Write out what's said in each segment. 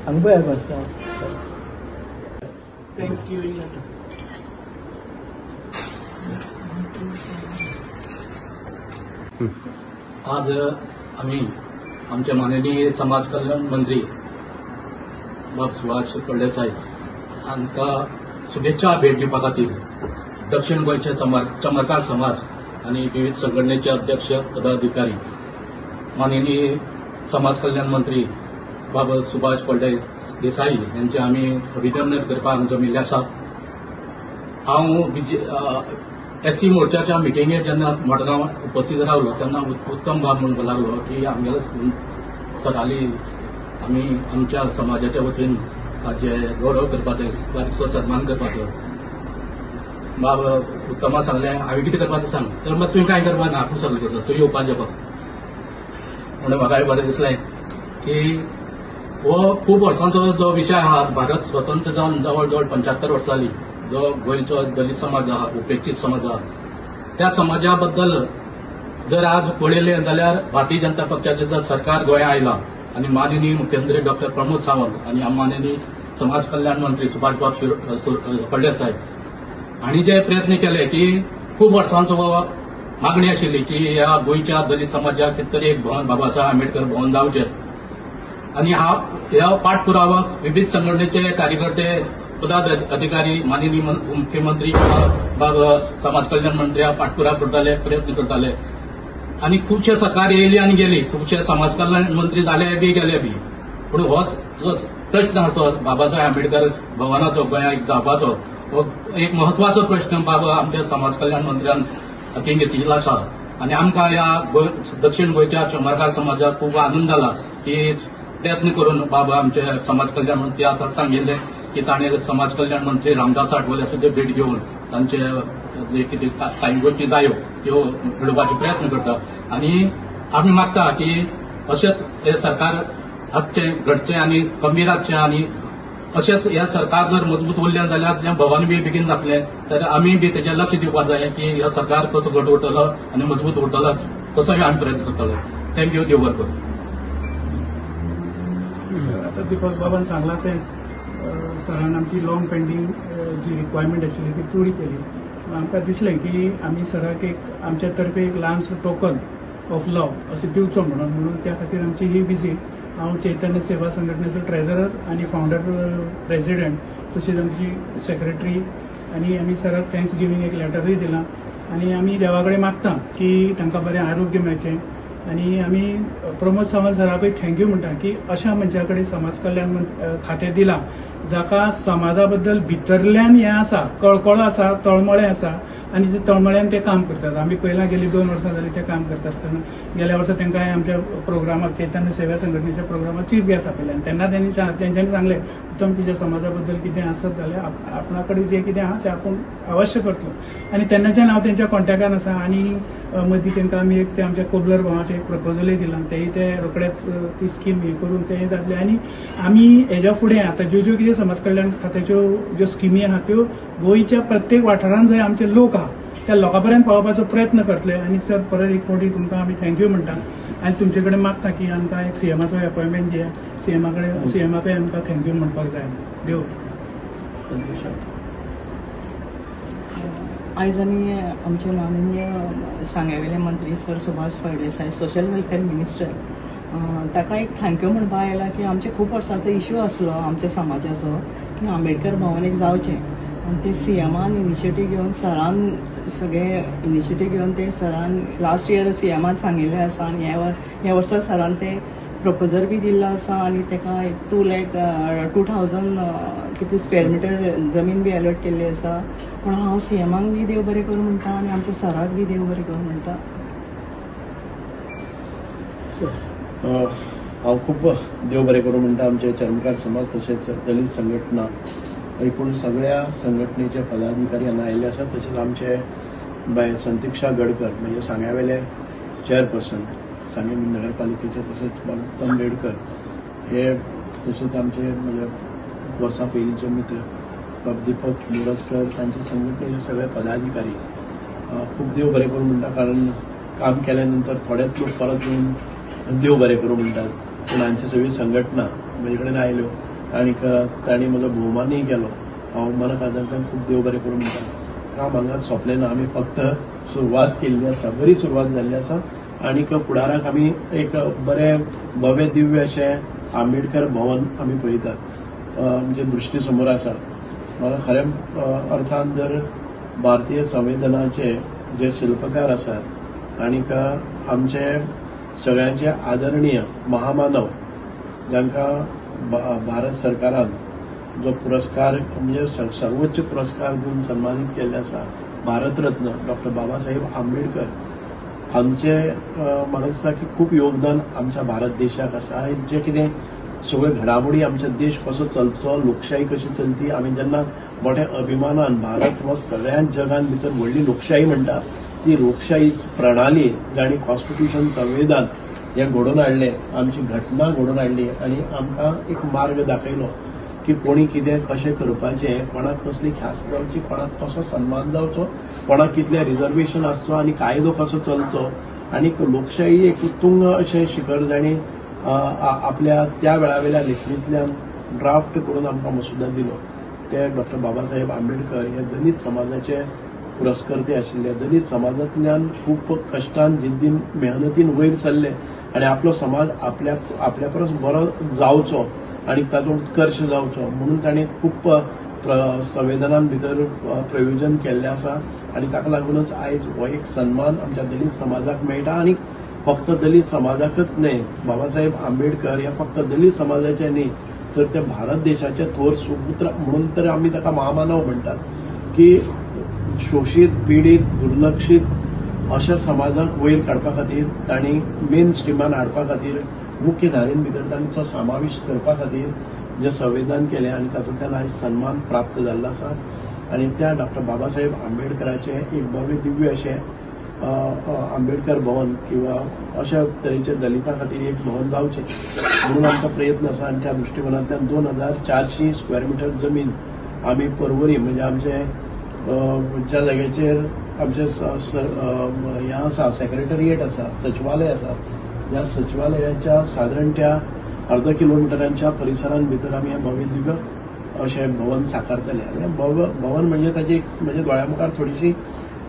हांगा पळय मातसो थँक्स गिविंग आज आम्ही आमचे माननीय समाज कल्याण मंत्री बाब सुभाष फळदेसाय हांकां शुभेच्छा भेट दिवपा खातीर दक्षिण गोंयचे चमरकार समाज आणि विविध संघटनेचे अध्यक्ष पदाधिकारी माननीय समाज कल्याण मंत्री बाब सुभाष फळदेसाय यांचे आम्ही अभिनंदन करपाक जमिल्ले आसा। हांव एससी मोर्चाच्या मिटिंगेक जेन्ना मडगांव उपस्थित रावलो तेन्ना उत्तम बाब म्हणूंक लागलो की आमगेलो सकाळी आमी आमच्या समाजाच्या वतीन ताजे गौरव करपाचो बारीकसो सन्मान करपाचो। बाब उत्तमा सांगलें हांवें कितें करपाचें सांग तर मात तुवें कांय करपा ना आपूण सगळें करता तूं येवपाचें फक्त म्हणून म्हाकाय बरें दिसलें की हो खूब वर्सांचो जो विशय आहा भारत स्वतंत्र जावन जवळ जवळ 75 वर्सां जालीं जो गोंयचो दलित समाज आहा उपेक्षीत समाज आहा त्या समाजा बद्दल जर आज पळयलें जाल्यार भारतीय जनता पक्षाचें जर सरकार गोंयांत आयलां आनी माननीय मुख्यमंत्री डॉक्टर प्रमोद सावंत आनी माननीय समाज कल्याण मंत्री सुभाष बाब फळदेसाय हांणी जे प्रयत्न केले की खूब वर्सांचो मागणी आशिल्ली की ह्या गोंयच्या दलित समाजाक कितें तरी एक भवन बाबासाहेब आंबेडकर भवन जावचें आनी ह्या पाठपुरावा विविध संघटनेचे कार्यकर्ते पदाधिकारी माननीय मुख्यमंत्री बाब समाज कल्याण मंत्री पाठपुरावा करताले प्रयत्न करताले आनी खुबशे सरकार येयली आनी गेली खुबशे समाज कल्याण मंत्री जाले बी गेले बी पूण हो जो प्रश्न आसा बाबासाहेब आंबेडकर भवनाचो गोंयांत जावपाचो हो एक महत्वाचो प्रश्न बाबा आमच्या समाज कल्याण मंत्र्यान हातीन घेतिल्लो आसा आनी आमकां ह्या दक्षिण गोंयच्या चमरकार समाजाक खूब आनंद जाला की प्रयत्न करून बाबा आमचे समाज कल्याण मंत्री आतां सांगिल्ले की ताणें समाज कल्याण मंत्री रामदास आठवले सुद्दां भेट घेवन तांचे जे कितें कांय गोष्टी जायो त्यो घडोवपाचो प्रयत्न करता आनी आमी मागता की अशेंच हे सरकार आसचें घडचें आनी खंबीर आसचें आनी अशेंच हे सरकार जर मजबूत उरलें जाल्यार जें भवन बी बेगीन जातलें तर आमी बी तेजेर लक्ष दिवपाक जाय की हे सरकार कसो घट उरतलो आनी मजबूत उरतलो तसोय आमी प्रयत्न करतले। थँक्यू देव बरें करूं। आता दीपक बाबान सांगला तेच सरान आमची लॉंग पेंडिंग जी रिक्वायरमेंट आशिल्ली ती पुरी केली। आमकां दिसलें की आमी सराक एक आमच्या तर्फे एक ल्हानसो टोकन ऑफ लव अशें दिवचो म्हणून त्या खातीर आमची ही विजीट हांव चैतन्य सेवा संघटनेचो ट्रेझरर आनी फाउंडर प्रेसिडेंट तशेंच आमची सेक्रेटरी आनी आमी सराक थँक्स गिविंग एक लेटरूय दिलां आनी आमी देवा कडेन मागता की तांकां बरें आरोग्य मेळचें आनी आमी प्रमोद सावंत सराकूय थँक्यू म्हणटा की अशा मनशा कडेन समाज कल्याण खातें दिलां जाका समाजा बद्दल भितरल्यान हें आसा कळकळो आसा तळमळें आसा आनी ते तळमळ्यान ते काम करतात। आमी पयला गेली 2 वर्सां जाली ते काम करता आसतना गेल्या वर्सा तांकां आमच्या प्रोग्रामाक चैतन्य सेवा संघटनेच्या प्रोग्रामाक चीफ गेस्ट आपयले आनी तेन्ना तेंच्यांनी सांगलें उत्तम तुज्या समाजा बद्दल कितें आसत जाल्यार आपणा कडेन जें कितें आहा तें आपूण अवश्य करतलो आनी तेन्नाच्यान हांव तेंच्या कॉन्टॅक्टान आसा आनी मदीं तांकां आमी एक ते आमच्या कोबलर भावाचें एक प्रपोजलूय दिलां तेय ते रोखडेच ती स्कीम हे करून तेय जातले आनी आमी हेज्या फुडें आतां ज्यो ज्यो कितें समाज कल्याण खात्याच्यो ज्यो स्किमी आहा त्यो गोंयच्या प्रत्येक वाठारांत जंय आमचे लोक आहा त्या लोकां पर्यंत पावपाचो प्रयत्न करतले आनी सर परत एक फावटी तुमकां आमी थँक्यू म्हणटा आनी तुमचे कडेन मागता की आमकां एक सीएमाचो अपॉयंटमेंट दिया सीएमाकय आमकां थँक्यू म्हणपाक जाय देव। आयज आमी आमचे माननीय सांग्यावेले मंत्री sir Subhash Phaldesai social welfare minister ताका एक थँक्यू म्हणपा आयला की आमचे खूब वर्सांचो इश्यू आसलो आमच्या समाजाचो की आंबेडकर भवन एक जावचें आनी ते सीएमान इनिशिएटीव घेवन सरान सगळे इनिशिएटीव घेवन ते सरान लास्ट इयर सीएमान सांगिल्लें आसा आनी ह्या वर्सा सरान ते प्रपोजल बी दिल्लो आसा आनी ताका 2,000 कितें स्क्वेअर मिटर जमीन बी अलॉट केल्ली आसा पूण हांव सीएमाक बी देव बरें करूं म्हणटा आनी आमच्या सराक बी देव बरें करूं म्हणटा। हांव खूब देव बरें करूं म्हणटा आमचे चर्मकार समाज तशेंच दलित संघटना एकूण सगळ्या संघटनेचे पदाधिकारी हांगा आयिल्ले आसात तशेंच आमचे बाय संतिक्षा गडकर म्हणजे सांग्यावेले चेअरपर्सन सांगे नगरपालिकेचे तशेंच उत्तम बेडकर हे तशेंच आमचे म्हणजे वर्सां पयलींचे मित्र दीपक मोरजकर तांचे संघटनेचे सगळे पदाधिकारी खूब देव बरें करूं म्हणटा कारण काम केल्या नंतर थोडेच लोक परत येवन देव बरें करूं म्हणटात पूण हांची सगळी संघटना म्हजे कडेन आयल्यो आनीक तांणी म्हजो भोवमानूय केलो. हांव मना खातीर खूब देव बरें करूं म्हणटा. काम हांगा सोंपलें ना, आमी फक्त सुरवात केल्ली आसा, बरी सुरवात जाल्ली आसा. आनीक फुडाराक आमी एक बरें भव्य दिव्य अशें आंबेडकर भवन आमी पळयतात, म्हणजे दृश्टी समोर आसा. म्हाका खऱ्या अर्थान जर भारतीय संविधानाचे जे शिल्पकार आसात आनीक आमचे सगळ्यांचे आदरणीय महामानव जांकां भारत सरकारान जो पुरस्कार म्हणजे सर्वोच्च पुरस्कार दिवन सन्मानीत केल्ले आसा, भारतरत्न डॉक्टर बाबासाहेब आंबेडकर हांचे म्हाका दिसता की खूब योगदान आमच्या भारत देशाक आसा. जे कितें सगळ्यो घडामोडी आमचो देश कसो चलचो, लोकशाही कशी चलती, आमी जेन्ना मोठ्या अभिमानान भारत हो सगळ्याच जगान भितर व्हडली लोकशाही म्हणटा, ती लोकशाही प्रणाली जाणी कॉन्स्टिट्यूशन संविधान हे घडोवन हाडले, आमची घटना घडोवन हाडली आनी आमकां एक मार्ग दाखयलो की कोणी कितें कशें करपाचें, कोणाक कसली ख्यास्त जावची, कोणाक कसो सन्मान जावचो, कोणाक कितलें रिजर्वेशन आसचो आनी कायदो कसो चलचो. आनीक लोकशाही एक उत्तुंग अशें शिखर जाणी आपल्या त्या वेळावेल्या लेखणींतल्यान ड्राफ्ट करून आमकां मसुदा दिलो. ते डॉक्टर बाबासाहेब आंबेडकर हे दलित समाजाचे पुरस्कर्ते आशिल्ले. दलित समाजांतल्यान खूब कश्टान, जिद्दीन, मेहनतीन वयर सरले आनी आपलो समाज आपल्या परस बरो जावचो आनी तातूंत उत्कर्श जावचो म्हणून ताणें खूब संविधानान भितर प्रयोजन केल्लें आसा. आनी ताका लागूनच आयज हो एक सन्मान आमच्या दलित समाजाक मेळटा. आनी फक्त दलित समाजाकच न्हय, बाबासाहेब आंबेडकर हे फक्त दलित समाजाचे न्हय तर ते भारत देशाचे थोर सुपुत्र म्हणून तर आमी ताका महामानव म्हणटात. की शोषित, पीडित, दुर्लक्षित अशा समाजाक वयर काडपा खातीर तांणी मेन स्ट्रिमान हाडपा खातीर मुख्य धारेन भितर तांचो समावेश करपा खातीर जे संविधान केलें आनी तातूंतल्यान आयज सन्मान प्राप्त जाल्लो आसा. आनी त्या डॉक्टर बाबासाहेब आंबेडकराचे एक भव्य दिव्य अशें आंबेडकर भवन किंवा अशा तरेचे दलितां खातीर एक भवन जावचें म्हणून आमकां प्रयत्न आसा. आनी त्या दृश्टिकोनांतल्यान 2400 स्क्वेअर मिटर जमीन आमी पर्वरी म्हणजे आमचे ज्या जाग्याचेर आमचे हें आसा, सेक्रेटरिएट आसा, सचिवालय आसा, ह्या सचिवालयाच्या सादारण त्या अर्ध किलोमिटरांच्या परिसरान भितर आमी हें भव्य दिव्य अशें भवन साकारतले. आनी भवन म्हणजे ताची म्हणजे दोळ्या मुखार थोडीशी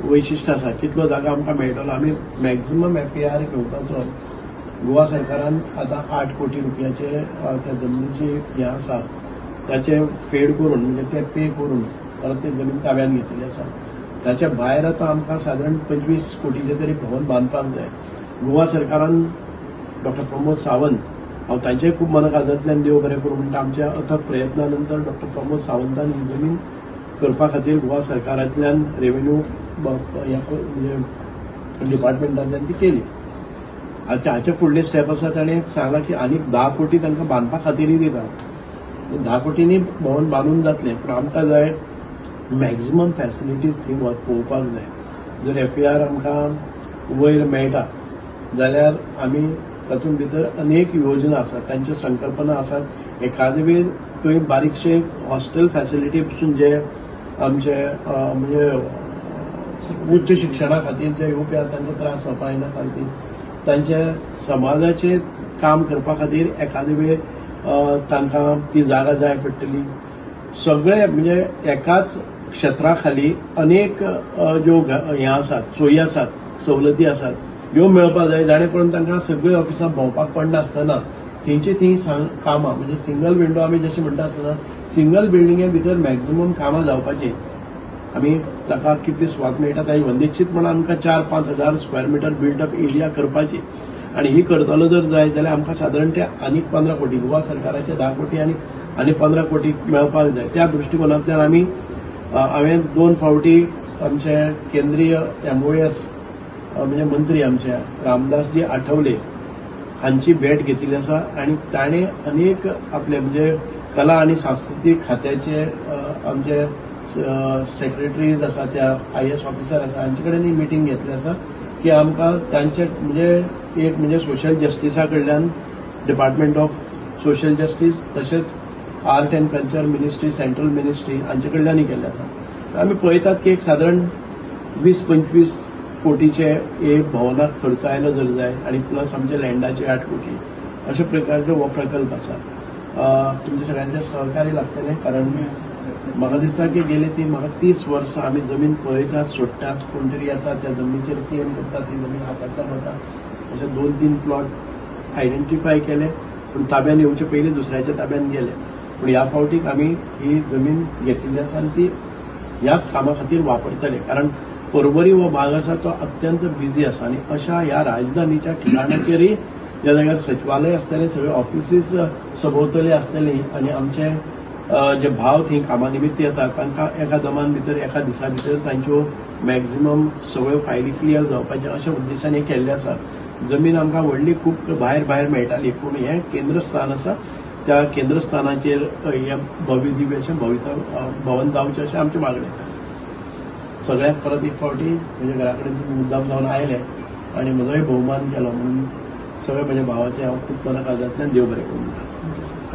वैशिश्ट आसा. कितलो जागा आमकां मेळटलो, आमी मॅक्झिमम FAR घेवपाचो. गोवा सरकारान आतां 8 कोटी रुपयाचे त्या जमनीची हें आसा ताचे फेड करून म्हणजे ते पे करून परत ते जमीन ताब्यात घेतली आसा. ताच्या भायर आतां आमकां सादारण 25 कोटीचे तरी भवन बांदपाक जाय. गोवा सरकारान डॉक्टर प्रमोद सावंत, हांव तांचेय खूब मनकाजांतल्यान देव बरें करूं म्हणटा, आमच्या अथक प्रयत्ना नंतर डॉक्टर प्रमोद सावंतान ही जमीन करपा खातीर गोवा सरकारांतल्यान रेव्हेन्यू म्हणजे डिपार्टमेंटांतल्यान ती केली. हाचे फुडले स्टेप आसा, ताणें सांगलां की आनीक 10 कोटी तांकां बांदपा खातीरय दितात. 10 कोटींनी भवन बांदून जातलें, पूण आमकां जाय मॅक्झिमम फॅसिलिटीज थंय पळोवपाक जाय. जर FAR आमकां वयर मेळटा जाल्यार आमी तातूंत भितर अनेक योजना आसात, तांच्यो संकल्पना आसात. एखादे वेळ खंय बारीकशे हॉस्टेल फॅसिलिटी पसून जे आमचे म्हणजे उच्च शिक्षणा खातीर जे येवपी आसा तांकां त्रास जावपा येना खातीर तांचे समाजाचे काम करपा खातीर एखादे वेळ तांकां ती जागा जाय पडटली. सगळे म्हणजे एकाच क्षेत्रा खाली अनेक ज्यो हें आसात, सोयी आसात, सवलती आसात, ह्यो मेळपा जाय जाणे करून तांकां सगळ्यो ऑफिसां भोंवपाक पडनासतना थंयची ती कामां म्हणजे सिंगल विंडो आमी जशें म्हणटा आसतना सिंगल बिल्डिंगे भितर मॅक्झिमम कामां जावपाची. आमी ताका कितली सुवात मेळटा ताची वंदेशीतपणान आमकां 4-5 हजार स्क्वेअर मिटर बिल्डअप एरिया करपाची. आनी ही करतलो जर जाय जाल्यार आमकां सादारण ते आनीक 15 कोटी, गोवा सरकाराचे 10 कोटी आनी 15 कोटी मेळपाक जाय. त्या दृश्टिकोनांतल्यान आमी हांवें 2 फावटी आमचे केंद्रीय MOS म्हणजे मंत्री आमचे रामदासजी आठवले हांची भेट घेतिल्ली आसा आनी ताणें अनेक आपले म्हणजे कला आनी सांस्कृतीक खात्याचे आमचे सेक्रेटरीज आसा, त्या IAS ऑफिसर आसा हांचे कडेन मिटींग घेतली आसा की आमकां तांचे म्हणजे एक म्हणजे सोशल जस्टिसा कडल्यान डिपार्टमेंट ऑफ सोशल जस्टीस तशेंच art end culture ministry, central ministry हांचे कडल्यानय केल्ले आसा. आमी पळयतात की एक सादारण 20-25 कोटीचे एक भवनाक खर्च आयलो जर जाय आनी प्लस आमचे लँडाचे 8 कोटी अशा प्रकारचे हो प्रकल्प आसा. तुमच्या सगळ्यांचे सहकार्य लागतले, कारण म्हाका दिसता की गेले ती म्हाका 30 वर्सां आमी जमीन पळयतात, सोडटात, कोण तरी येतात त्या जमनीचेर क्लेम करतात, ती जमीन हातांतल्यान वता. अशे 2-3 प्लॉट आयडेंटिफाय केले, पूण ताब्यान येवचे पयलीं दुसऱ्याच्या ताब्यान गेले. पूण ह्या फावटीक आमी ही जमीन घेतिल्ली आसा आनी ती ह्याच कामा खातीर वापरतले, कारण पर्वरी हो भाग आसा तो अत्यंत बिजी आसा आनी अशा ह्या राजधानीच्या ठिकाणाचेरय ज्या जाग्यार सचिवालय आसतले, सगळे ऑफिसीस सभोवतले आसतली आनी आमचे जे भाव थंय कामा निमित्त येतात तांकां एका दमान भितर एका दिसा भितर तांच्यो मॅक्झिमम सगळ्यो फायली क्लियर जावपाचे अशा उद्देशान हे केल्ले आसा. जमीन आमकां व्हडली खूब भायर मेळटाली, पूण हें केंद्रस्थान आसा, त्या केंद्रस्थानाचेर हे भव्य दिव्य अशें भवन जावचें अशें आमचें मागणें. सगळ्याक परत एक फावटी म्हज्या घरा कडेन तुमी मुद्दाम जावन आयले आनी म्हजोय भोवमान केलो म्हणून सगळे म्हज्या भावाचे हांव खूब मनाकाजांतल्यान देव बरें करूं म्हणटा.